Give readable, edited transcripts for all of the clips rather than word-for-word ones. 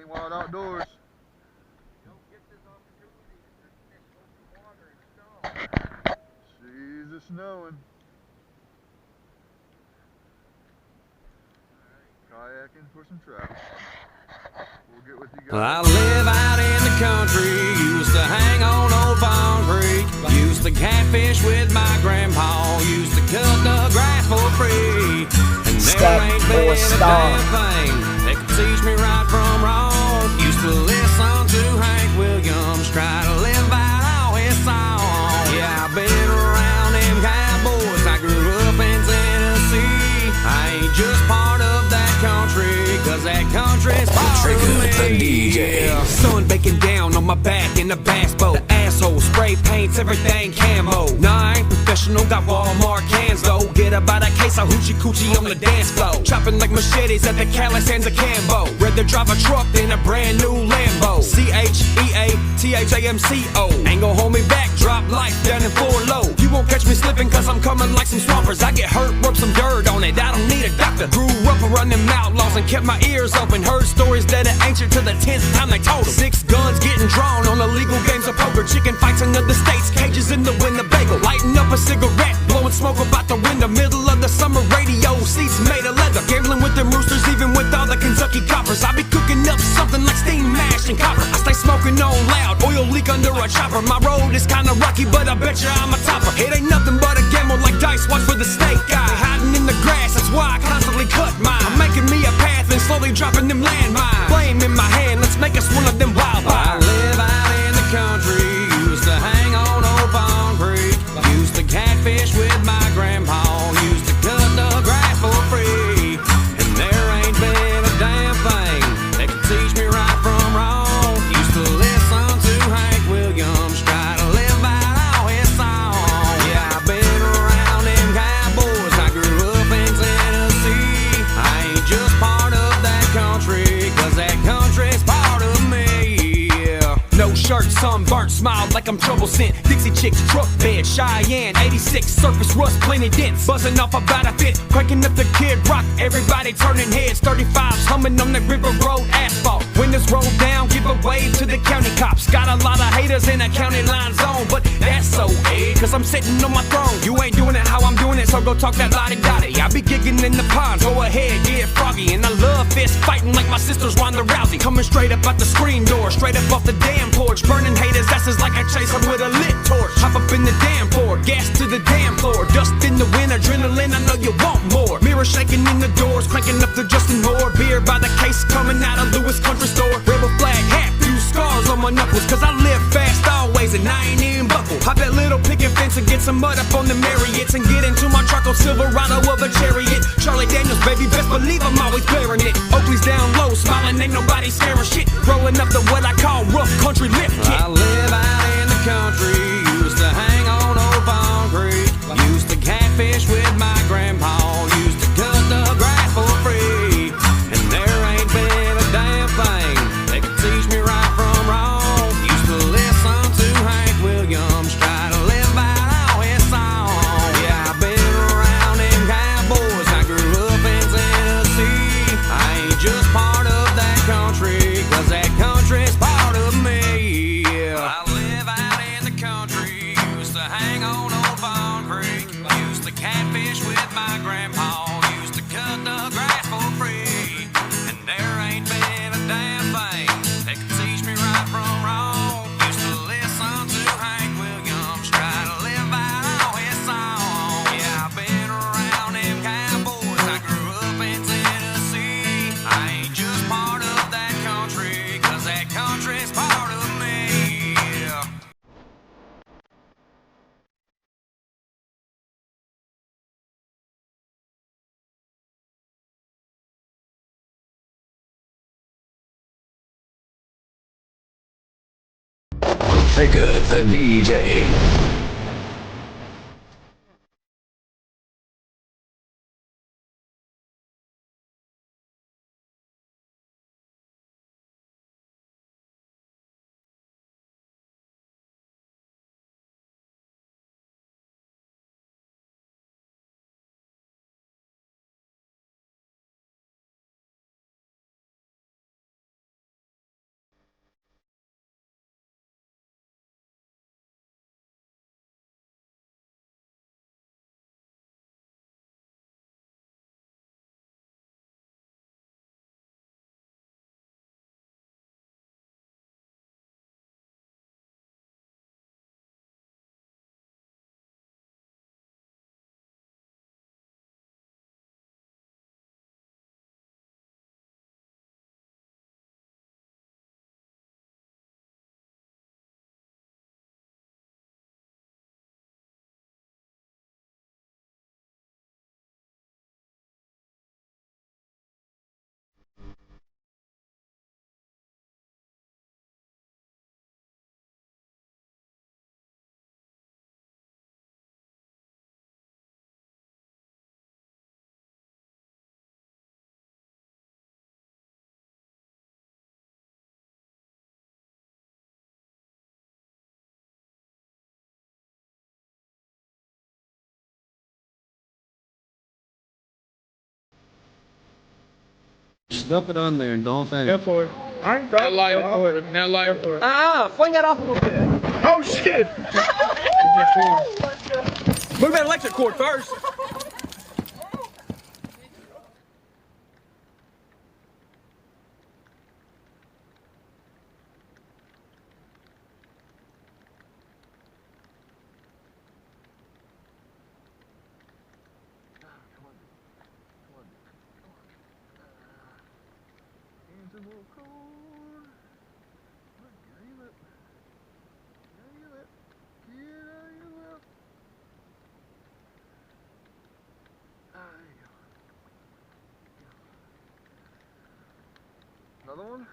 Maine Wild Outdoors. Jeez, it's snowing. Kayaking for some trout. We'll get with you guys. Well, I live out in the country, used to hang on Old Pond Creek, used to catfish with my grandpa, used to cut the grass for free. And there ain't been a damn thing that could teach me right from wrong. Used to listen to Hank Williams, try to live out all his songs. Yeah, I've been around them cowboys, I grew up in Tennessee. I ain't just part of that country, cause that country's part of me. DJ. Sun baking down on my back in a bass boat. The asshole spray paints everything camo. Nah, I ain't professional, got Walmart cans though. Get about a case of hoochie coochie on the dance floor. Chopping like machetes at the Callus hands of Cambo. Rather drive a truck than a brand new Lambo. CHEATHAMCO. Ain't gon' hold me back, drop life down in 4 low. You won't catch me slipping cause I'm coming like some swampers. I get hurt, rub some dirt on it, I don't need a doctor. Grew up around them outlaws and kept my ears open. Heard stories that are ancient to the 10th time they told them. 6 guns getting drawn on illegal games of poker. Chicken fights in other states, cages in the Winnebago. Lighting up a cigarette, blowing smoke about the window. Middle of the summer, radio seats made of leather. Gambling with them roosters, even with all the Kentucky coppers. I be cooking up something like steam mash and copper. I stay smoking on loud, oil leak under a chopper. My road is kinda rocky, but I bet you I'm a topper. It ain't nothing but a gamble like dice, watch for the snake eye. Hiding in the grass, that's why I constantly cut mine. I'm making me a path and slowly dropping them landmines. Flame in my hand, let's make us one of them wild I live out in the country, used to hang on Old Pond Creek, used to catfish with my grandpa, used to cut the grass for free. And there ain't been a damn thing that could teach me right from wrong. Used to listen to Hank Williams, try to live out all his songs. Yeah, I've been around them cowboys, I grew up in Tennessee. I ain't just part of that country, cause that country's part of me. Yeah. No shirt, sunburnt, smile like I'm trouble sent. Dixie chicks, truck bed, Cheyenne, 86, surface rust, plenty dents. Buzzing off about a fit, cranking up the Kid Rock, everybody turning heads. 35s humming on the river road asphalt. Windows roll down, give a wave to the county cops. Got a lot of haters in a county line zone, but that's okay, cause I'm sitting on my throne. You ain't doing it how I'm doing it, so go talk that lottie-dottie. I be gigging in the ponds, go ahead, get froggy. And I love fist fighting like my sister's Ronda Rousey. Coming straight up out the screen door, straight up off the damn porch. Burning haters' asses like I chase them with a lit torch. Hop up in the damn Ford, gas to the damn floor. Dust in the wind, adrenaline, I know you want more. Mirror shaking in the doors, cranking up the Justin Moore. Beer by the case, coming out of Lewis Country Store. Rebel flag hat, few scars on my knuckles, cause I live fast always and I ain't even buckle. Hop that little picket fence and get some mud up on the Marriotts, and get into my truck on Silverado of a Chariot. Charlie Daniels, baby, best believe I'm always blaring it. Oakley's down low, smiling, ain't nobody scaring shit. Rolling up the what I call rough country lift kit. I live out in the country, used to hang on Old Pond Creek, used to catfish with my grandpa, used to cut the grass for free. And there ain't been a damn thing that could teach me right from wrong. Used to listen to Hank Williams, try to live out all his songs. Yeah, I've been around them cowboys, I grew up in Tennessee. I ain't just part of that country, cause that country's part of me. Yeah. I live out in the country, used to hang on Old Pond Creek, used to catfish with my grandpa, used to cut the grass for free. And there ain't been a damn thing that could teach me right from wrong. Used to listen to Hank Williams, try to live out all his songs. Yeah, I've been around them cowboys, I grew up in Tennessee. I ain't just part of that country, cause that country's part of me. Yeah. Persevered, the DJ. Just dump it on there and don't think. Go for it. I ain't dropping. Now light for it. Now light for it. Fling that off a little bit. Oh shit! Move that electric cord first. Hands a little cold. Get your lip. Get your lip. Get your lip. There you go. Another one?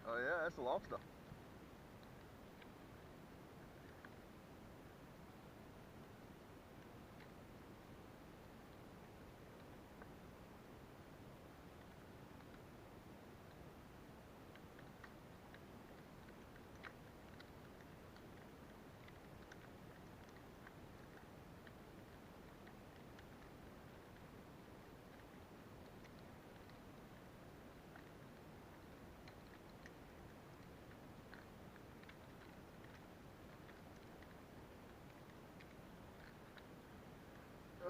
Oh yeah, that's the long stuff.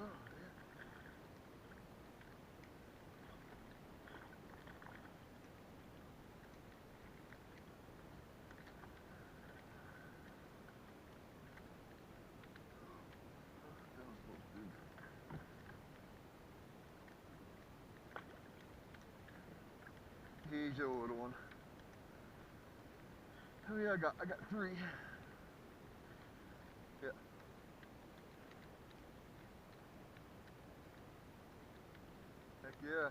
Oh, yeah. That was supposed to do. Here's your little one. Oh yeah, I got 3. Yeah. Heck yeah.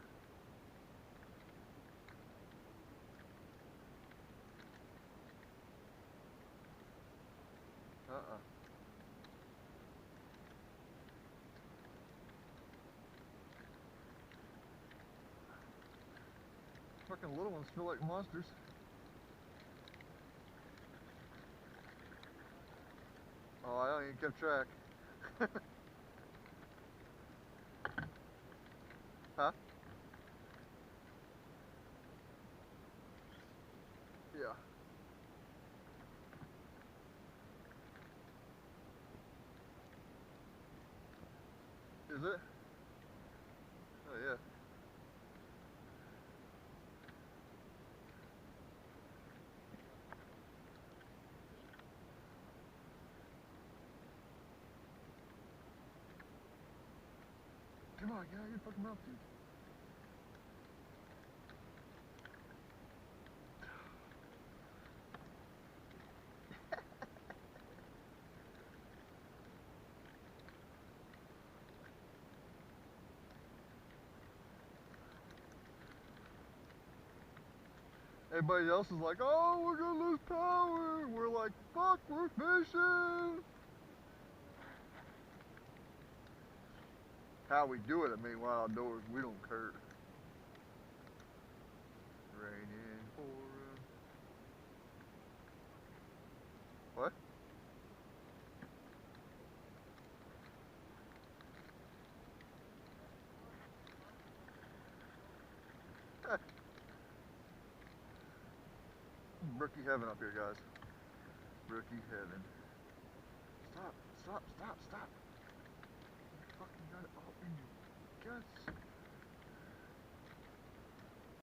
Fucking little ones feel like monsters. Oh, I don't even kept track. Huh? Yeah. Is it? Oh yeah. Come on, get out of your fucking mouth, dude. Everybody else is like, oh, we're gonna lose power. We're like, fuck, we're fishing. How we do it, I mean, while outdoors, we don't care. Raining for what? Rookie heaven up here, guys. Rookie heaven. Stop, stop, stop, stop. You fucking got it all in your guts.